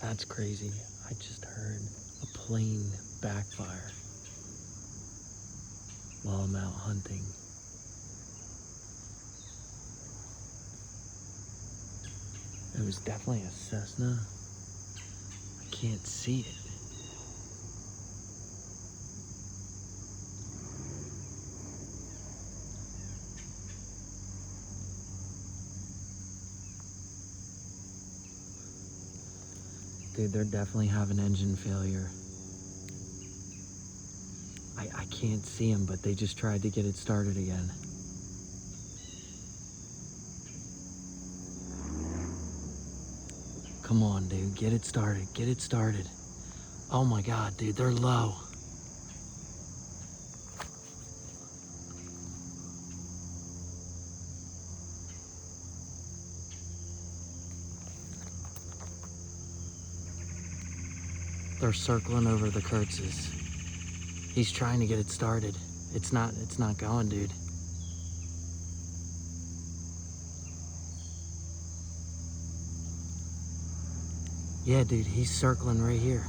That's crazy. I just heard a plane backfire while I'm out hunting. It was definitely a Cessna. I can't see it. Dude, they're definitely having engine failure. I can't see them, but they just tried to get it started again. Come on, dude, get it started, get it started. Oh my God, dude, they're low. They're circling over the Kurtzes. He's trying to get it started. It's not going, dude. Yeah, dude, he's circling right here.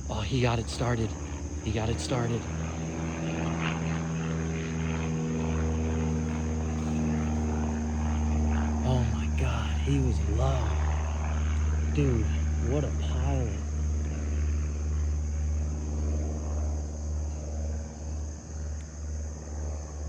Oh, he got it started. He got it started. Oh my God, he was low. Dude, what a pilot.